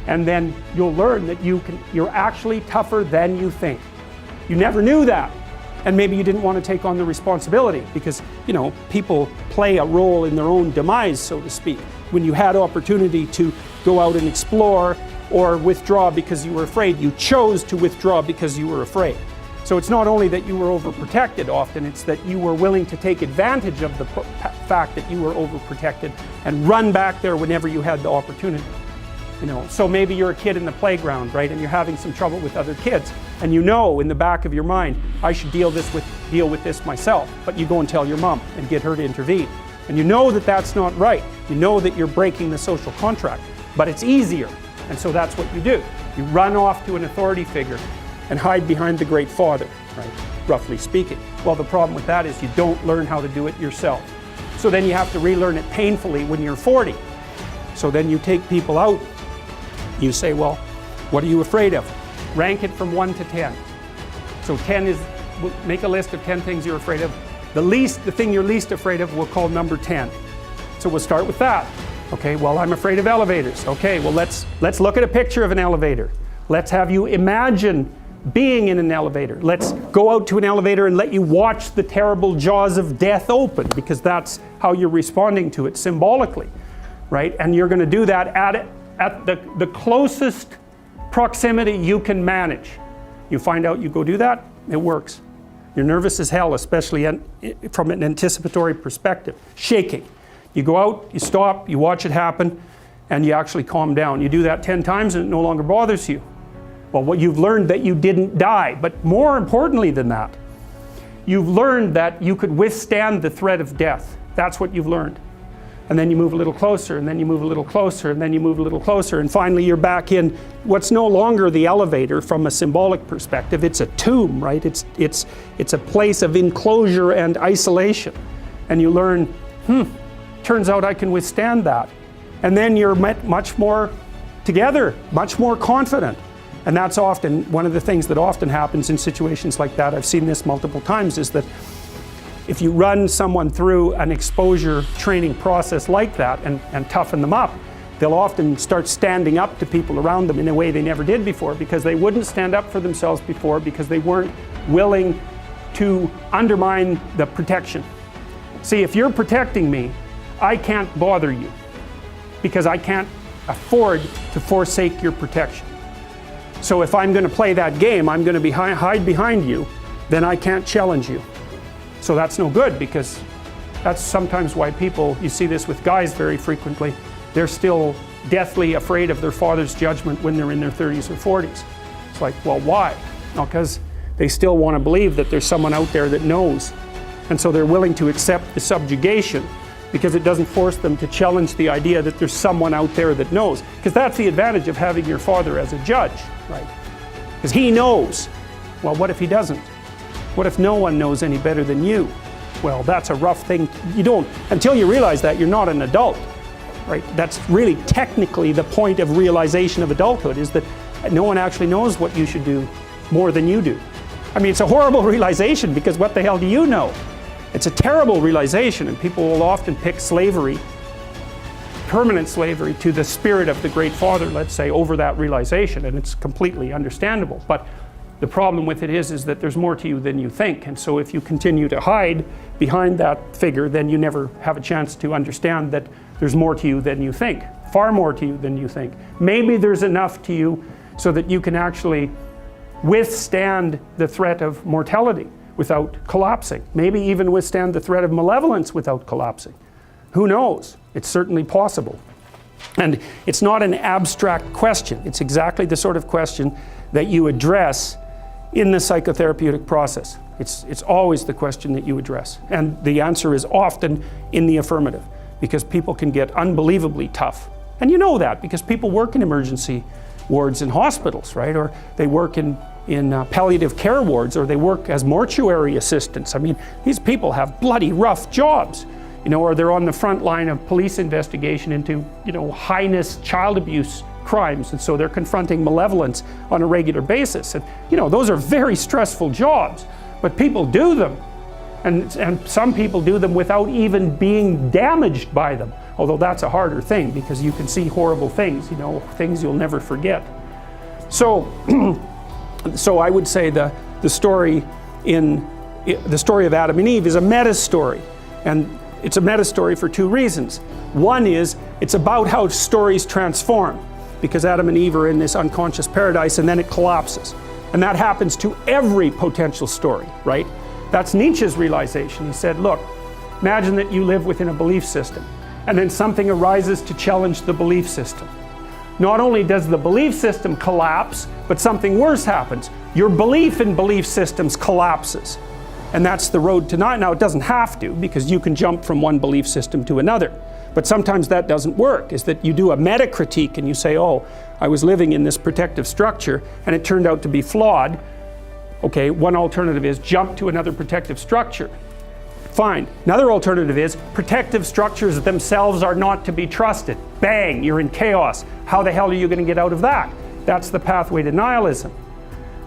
S1: And then you'll learn that you're actually tougher than you think. You never knew that. And maybe you didn't want to take on the responsibility because, people play a role in their own demise, so to speak. When you had opportunity to go out and explore or withdraw because you were afraid, you chose to withdraw because you were afraid. So it's not only that you were overprotected often, it's that you were willing to take advantage of the fact that you were overprotected and run back there whenever you had the opportunity. So maybe you're a kid in the playground, right, and you're having some trouble with other kids, and in the back of your mind, I should deal with this myself, but you go and tell your mom and get her to intervene. And you know that that's not right. You know that you're breaking the social contract, but it's easier, and so that's what you do. You run off to an authority figure and hide behind the Great Father, right, roughly speaking. Well, the problem with that is you don't learn how to do it yourself. So then you have to relearn it painfully when you're 40. So then you take people out. You say, well, what are you afraid of? Rank it from 1 to 10. So 10 is, make a list of 10 things you're afraid of. The thing you're least afraid of we'll call number 10. So we'll start with that. Okay, well, I'm afraid of elevators. Okay, well, let's look at a picture of an elevator. Let's have you imagine being in an elevator. Let's go out to an elevator and let you watch the terrible jaws of death open, because that's how you're responding to it symbolically, right? And you're going to do that at the closest proximity you can manage. You find out, you go do that, it works. You're nervous as hell, especially from an anticipatory perspective. Shaking. You go out, you stop, you watch it happen, and you actually calm down. You do that 10 times and it no longer bothers you. Well, what you've learned that you didn't die, but more importantly than that, you've learned that you could withstand the threat of death. That's what you've learned. And then you move a little closer, and then you move a little closer, and then you move a little closer, and finally you're back in what's no longer the elevator from a symbolic perspective. It's a tomb, right? It's a place of enclosure and isolation. And you learn, turns out I can withstand that. And then you're much more together, much more confident. And that's often one of the things that often happens in situations like that. I've seen this multiple times, is that if you run someone through an exposure training process like that and toughen them up, they'll often start standing up to people around them in a way they never did before, because they wouldn't stand up for themselves before, because they weren't willing to undermine the protection. See, if you're protecting me, I can't bother you because I can't afford to forsake your protection. So if I'm going to play that game, I'm going to hide behind you, then I can't challenge you. So that's no good, because that's sometimes why people, you see this with guys very frequently, they're still deathly afraid of their father's judgment when they're in their 30s or 40s. It's like, well, why? Well, because they still want to believe that there's someone out there that knows. And so they're willing to accept the subjugation because it doesn't force them to challenge the idea that there's someone out there that knows. Because that's the advantage of having your father as a judge, right? Because he knows. Well, what if he doesn't? What if no one knows any better than you? Well, that's a rough thing. You don't, until you realize that, you're not an adult, right? That's really technically the point of realization of adulthood, is that no one actually knows what you should do more than you do. I mean, it's a horrible realization, because what the hell do you know? It's a terrible realization, and people will often pick slavery, permanent slavery, to the spirit of the Great Father, let's say, over that realization, and it's completely understandable. But the problem with it is that there's more to you than you think, and so if you continue to hide behind that figure, then you never have a chance to understand that there's more to you than you think, far more to you than you think. Maybe there's enough to you so that you can actually withstand the threat of mortality without collapsing. Maybe even withstand the threat of malevolence without collapsing. Who knows? It's certainly possible. And it's not an abstract question. It's exactly the sort of question that you address in the psychotherapeutic process. It's always the question that you address. And the answer is often in the affirmative, because people can get unbelievably tough. And you know that because people work in emergency wards in hospitals, right? Or they work in palliative care wards, or they work as mortuary assistants. I mean, these people have bloody rough jobs, you know, or they're on the front line of police investigation into, you know, heinous child abuse crimes, and so they're confronting malevolence on a regular basis. And, you know, those are very stressful jobs, but people do them. And some people do them without even being damaged by them, although that's a harder thing, because you can see horrible things, you know, things you'll never forget. So so I would say the story of Adam and Eve is a meta story, and it's a meta story for two reasons. One is it's about how stories transform, because Adam and Eve are in this unconscious paradise and then it collapses, and that happens to every potential story, right? That's Nietzsche's realization. He said, look, imagine that you live within a belief system, and then something arises to challenge the belief system. Not only does the belief system collapse, but something worse happens. Your belief in belief systems collapses. And that's the road to not. Now, it doesn't have to, because you can jump from one belief system to another. But sometimes that doesn't work, is that you do a meta-critique and you say, oh, I was living in this protective structure and it turned out to be flawed. Okay, one alternative is jump to another protective structure. Fine. Another alternative is protective structures themselves are not to be trusted. Bang, you're in chaos. How the hell are you going to get out of that? That's the pathway to nihilism.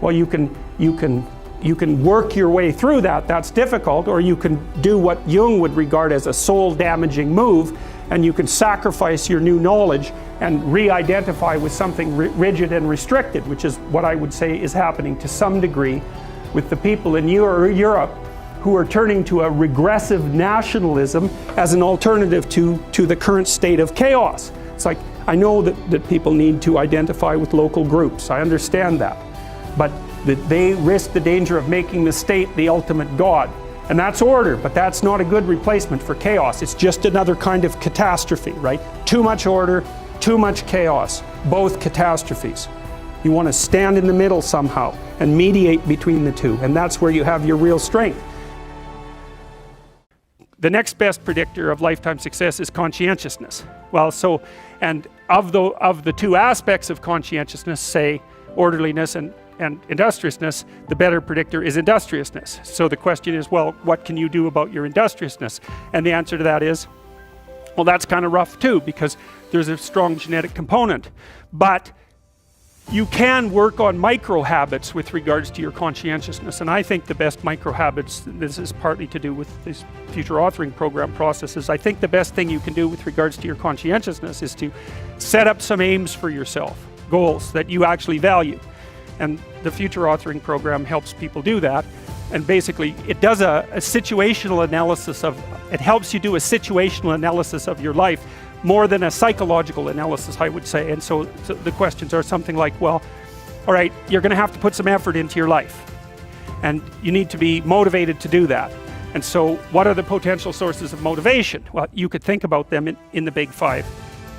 S1: Well, you can work your way through that. That's difficult. Or you can do what Jung would regard as a soul-damaging move, and you can sacrifice your new knowledge and re-identify with something rigid and restricted, which is what I would say is happening to some degree with the people in Europe who are turning to a regressive nationalism as an alternative to the current state of chaos. It's like, I know that people need to identify with local groups. I understand that. But that they risk the danger of making the state the ultimate God. And that's order, but that's not a good replacement for chaos. It's just another kind of catastrophe, right? Too much order, too much chaos, both catastrophes. You want to stand in the middle somehow and mediate between the two, and that's where you have your real strength. The next best predictor of lifetime success is conscientiousness. Well, so, and of the two aspects of conscientiousness, say orderliness and industriousness, the better predictor is industriousness. So the question is, well, what can you do about your industriousness? And the answer to that is, well, that's kind of rough too, because there's a strong genetic component. But you can work on micro habits with regards to your conscientiousness. And I think the best micro habits, this is partly to do with this future authoring program processes, I think the best thing you can do with regards to your conscientiousness is to set up some aims for yourself, goals that you actually value. And the future authoring program helps people do that. And basically it does a situational analysis of, it helps you do a situational analysis of your life more than a psychological analysis, I would say. And so the questions are something like, well, all right, you're going to have to put some effort into your life, and you need to be motivated to do that. And so what are the potential sources of motivation? Well, you could think about them in the big five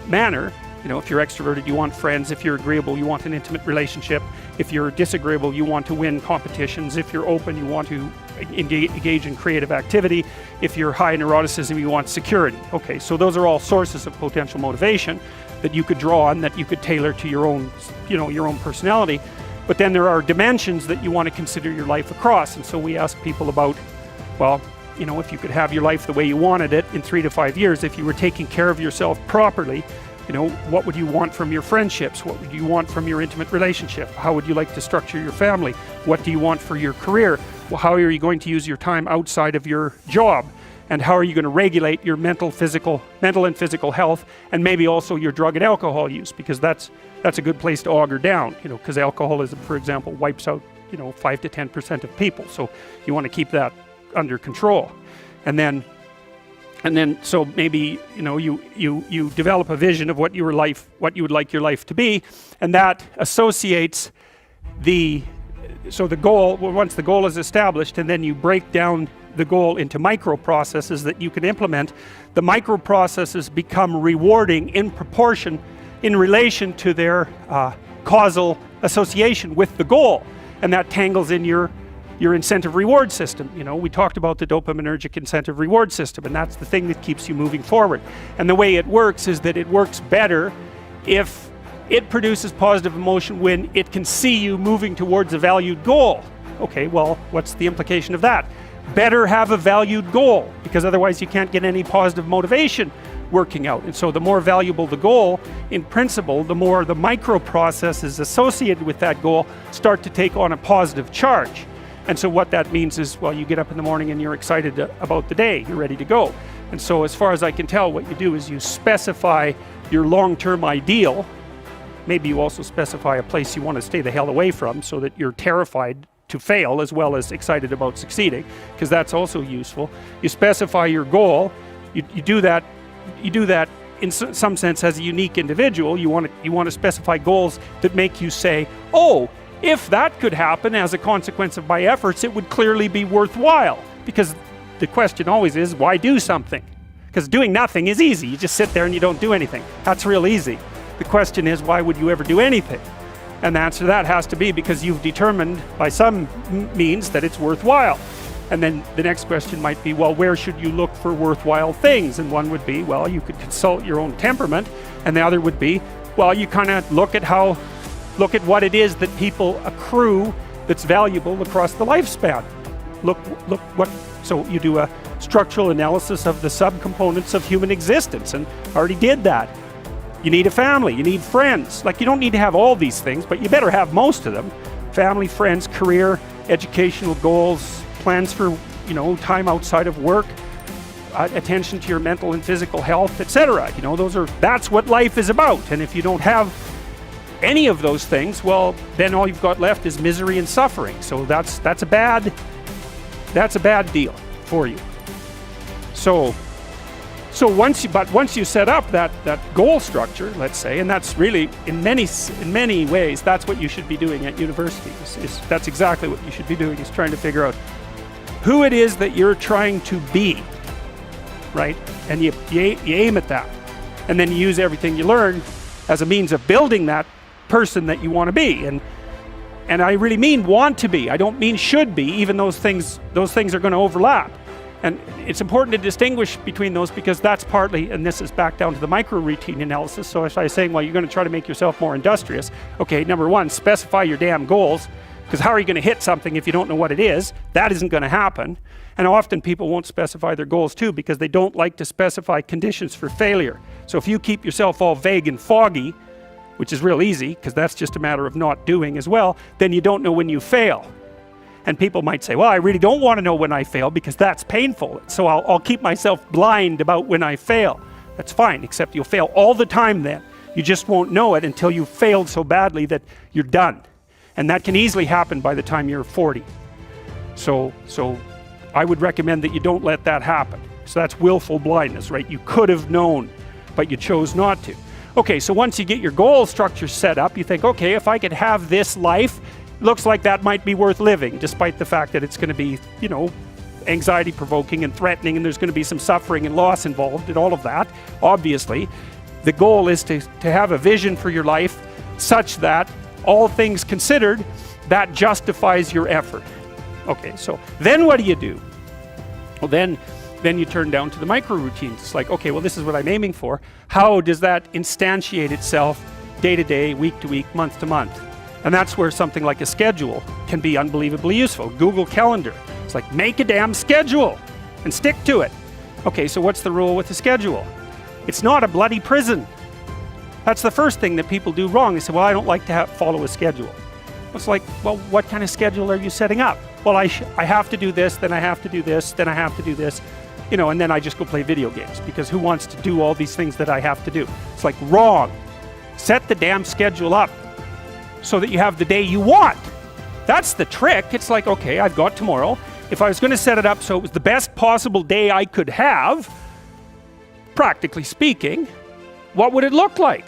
S1: manner. You know, if you're extroverted, you want friends. If you're agreeable, you want an intimate relationship. If you're disagreeable, you want to win competitions. If you're open, you want to engage in creative activity. If you're high in neuroticism, you want security. Okay, so those are all sources of potential motivation that you could draw on, that you could tailor to your own, your own personality. But then there are dimensions that you want to consider your life across. And so we ask people about, well, if you could have your life the way you wanted it in 3 to 5 years, if you were taking care of yourself properly, what would you want from your friendships? What would you want from your intimate relationship? How would you like to structure your family? What do you want for your career? Well, how are you going to use your time outside of your job? And how are you going to regulate your mental and physical health, and maybe also your drug and alcohol use, because that's a good place to auger down, because alcoholism, for example, wipes out 5 to 10% of people. So you want to keep that under control. And then so maybe you develop a vision of what you would like your life to be, and that associates the goal. Well, once the goal is established, and then you break down the goal into microprocesses that you can implement, the microprocesses become rewarding in proportion in relation to their causal association with the goal, and that tangles in your incentive reward system. We talked about the dopaminergic incentive reward system, and that's the thing that keeps you moving forward. And the way it works is that it works better if it produces positive emotion when it can see you moving towards a valued goal. Okay, well, what's the implication of that? Better have a valued goal, because otherwise you can't get any positive motivation working out. And so the more valuable the goal, in principle, the more the microprocesses associated with that goal start to take on a positive charge. And so what that means is, well, you get up in the morning and you're excited about the day, you're ready to go. And so as far as I can tell, what you do is you specify your long-term ideal. Maybe you also specify a place you want to stay the hell away from, so that you're terrified to fail as well as excited about succeeding, because that's also useful. You specify your goal. You do that in some sense as a unique individual. You want to specify goals that make you say, oh, if that could happen as a consequence of my efforts, it would clearly be worthwhile. Because the question always is, why do something? Because doing nothing is easy. You just sit there and you don't do anything. That's real easy. The question is, why would you ever do anything? And the answer to that has to be because you've determined by some means that it's worthwhile. And then the next question might be, well, where should you look for worthwhile things? And one would be, well, you could consult your own temperament. And the other would be, well, you kind of look at what it is that people accrue that's valuable across the lifespan. So you do a structural analysis of the subcomponents of human existence, and already did that. You need a family, you need friends. Like, you don't need to have all these things, but you better have most of them. Family, friends, career, educational goals, plans for, time outside of work, attention to your mental and physical health, etc. That's what life is about. And if you don't have any of those things, well, then all you've got left is misery and suffering. So that's a bad deal for you. So once you set up that goal structure, let's say, and that's really in many ways that's what you should be doing at university. That's exactly what you should be doing, is trying to figure out who it is that you're trying to be, right? And you aim at that, and then you use everything you learn as a means of building that person that you want to be. And I really mean want to be. I don't mean should be, even those things are going to overlap. And it's important to distinguish between those, because that's partly, and this is back down to the micro routine analysis. So if I was saying, well, you're going to try to make yourself more industrious. Okay, number one, specify your damn goals, because how are you going to hit something if you don't know what it is? That isn't going to happen. And often people won't specify their goals too, because they don't like to specify conditions for failure. So if you keep yourself all vague and foggy, which is real easy, because that's just a matter of not doing as well, then you don't know when you fail. And people might say, well, I really don't want to know when I fail, because that's painful. So I'll keep myself blind about when I fail. That's fine, except you'll fail all the time then. You just won't know it until you've failed so badly that you're done. And that can easily happen by the time you're 40. So I would recommend that you don't let that happen. So that's willful blindness, right? You could have known, but you chose not to. Okay, so once you get your goal structure set up, you think, okay, if I could have this life, looks like that might be worth living, despite the fact that it's going to be, you know, anxiety provoking and threatening, and there's going to be some suffering and loss involved and all of that. Obviously, the goal is to have a vision for your life such that, all things considered, that justifies your effort. Okay, so then what do? Well, then you turn down to the micro routines. It's like, okay, well, this is what I'm aiming for. How does that instantiate itself day to day, week to week, month to month? And that's where something like a schedule can be unbelievably useful. Google Calendar. It's like, make a damn schedule and stick to it. Okay, so what's the rule with the schedule? It's not a bloody prison. That's the first thing that people do wrong. They say, well, I don't like to follow a schedule. It's like, well, what kind of schedule are you setting up? Well, I have to do this, then I have to do this, then I have to do this, you know, and then I just go play video games, because who wants to do all these things that I have to do? It's like, wrong. Set the damn schedule up so that you have the day you want. That's the trick. It's like, okay, I've got tomorrow. If I was going to set it up so it was the best possible day I could have, practically speaking, what would it look like?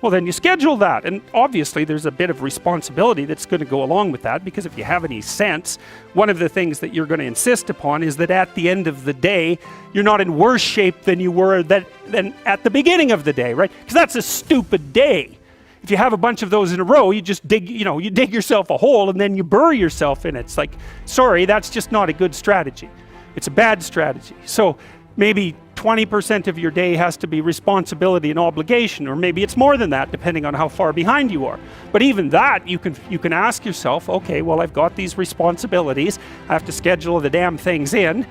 S1: Well, then you schedule that. And obviously there's a bit of responsibility that's going to go along with that, because if you have any sense, one of the things that you're going to insist upon is that at the end of the day, you're not in worse shape than you were than at the beginning of the day, right? Because that's a stupid day. If you have a bunch of those in a row, you just dig, you know, you dig yourself a hole and then you bury yourself in it. It's like, sorry, that's just not a good strategy. It's a bad strategy. So maybe 20% of your day has to be responsibility and obligation, or maybe it's more than that, depending on how far behind you are. But even that, you can ask yourself, okay, well, I've got these responsibilities. I have to schedule the damn things in.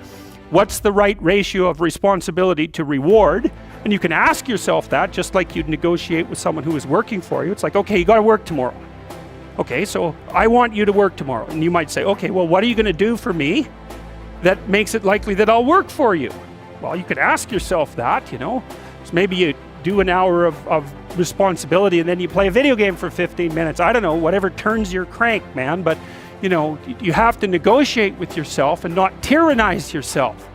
S1: What's the right ratio of responsibility to reward? And you can ask yourself that, just like you'd negotiate with someone who is working for you. It's like, okay, you got to work tomorrow. Okay, so I want you to work tomorrow. And you might say, okay, well, what are you going to do for me that makes it likely that I'll work for you? Well, you could ask yourself that, you know. So maybe you do an hour of responsibility and then you play a video game for 15 minutes. I don't know, whatever turns your crank, man. But, you know, you have to negotiate with yourself and not tyrannize yourself.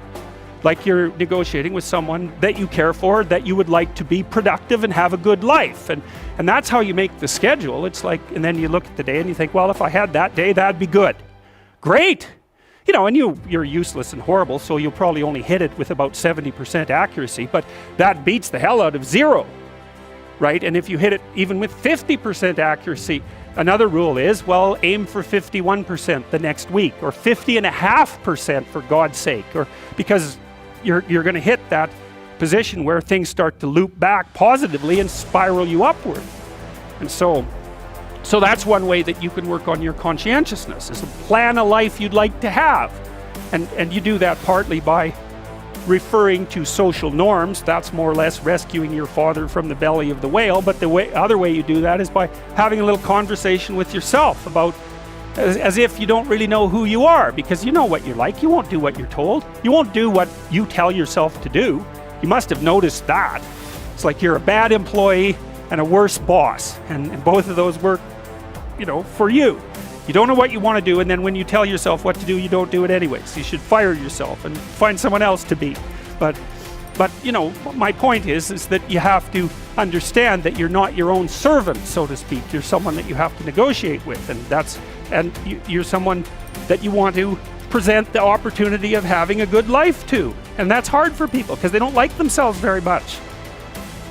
S1: Like you're negotiating with someone that you care for, that you would like to be productive and have a good life. And that's how you make the schedule. It's like, and then you look at the day and you think, well, if I had that day, that'd be good. Great. You know, and you're useless and horrible, so you'll probably only hit it with about 70% accuracy, but that beats the hell out of 0, right? And if you hit it even with 50% accuracy, another rule is, well, aim for 51% the next week, or 50.5% for God's sake, or because you're going to hit that position where things start to loop back positively and spiral you upward. And so that's one way that you can work on your conscientiousness, is to plan a life you'd like to have. And you do that partly by referring to social norms. That's more or less rescuing your father from the belly of the whale. But the other way you do that is by having a little conversation with yourself about, as if you don't really know who you are, because you know what you're like. You won't do what you're told. You won't do what you tell yourself to do. You must have noticed that. It's like you're a bad employee and a worse boss. And both of those work, you know, for you. You don't know what you want to do, and then when you tell yourself what to do, you don't do it anyways. You should fire yourself and find someone else to be. But you know, my point is that you have to understand that you're not your own servant, so to speak. You're someone that you have to negotiate with, and you're someone that you want to present the opportunity of having a good life to. And that's hard for people because they don't like themselves very much.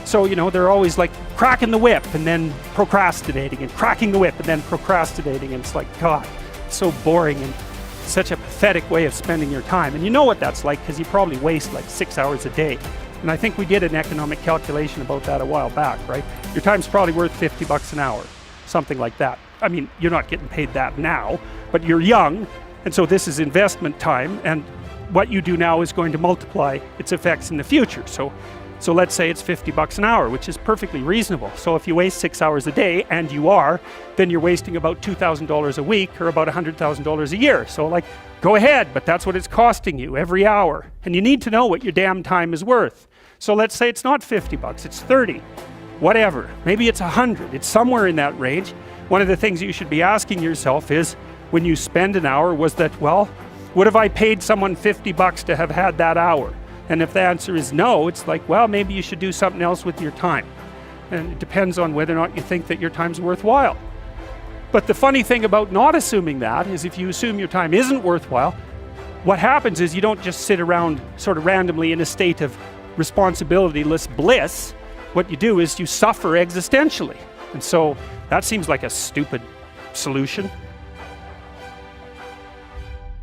S1: So, you know, they're always like cracking the whip and then procrastinating, and cracking the whip and then procrastinating. And it's like, God, it's so boring and such a pathetic way of spending your time. And you know what that's like, because you probably waste like 6 hours a day. And I think we did an economic calculation about that a while back, right? Your time's probably worth $50 an hour, something like that. I mean, you're not getting paid that now, but you're young, and so this is investment time, and what you do now is going to multiply its effects in the future. So let's say it's $50 an hour, which is perfectly reasonable. So if you waste 6 hours a day, and you are, then you're wasting about $2,000 a week, or about $100,000 a year. So like, go ahead, but that's what it's costing you every hour. And you need to know what your damn time is worth. So let's say it's not $50, it's 30, whatever. Maybe it's 100, it's somewhere in that range. One of the things you should be asking yourself is, when you spend an hour was that, well, what if I paid someone $50 to have had that hour? And if the answer is no, it's like, well, maybe you should do something else with your time. And it depends on whether or not you think that your time's worthwhile. But the funny thing about not assuming that is if you assume your time isn't worthwhile, what happens is you don't just sit around sort of randomly in a state of responsibilityless bliss. What you do is you suffer existentially. And so that seems like a stupid solution.